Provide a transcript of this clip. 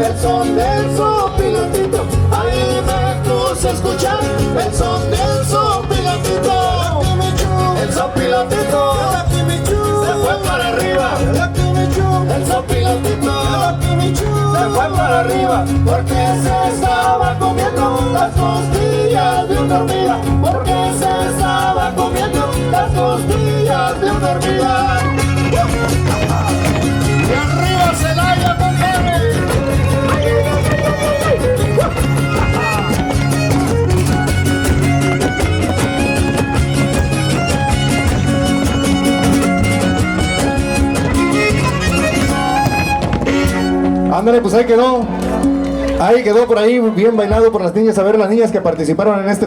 el son del sopilotito. Ahí me puse a escuchar el son del sopilotito. El sopilotito se fue para arriba. El sopilotito se fue para arriba porque se estaba comiendo las costillas de una hormiga. Porque se estaba comiendo las costillas de una hormiga. Y arriba Celaya, compadre. Ándale, pues ahí quedó. Ahí quedó por ahí, bien bailado por las niñas. A ver las niñas que participaron en este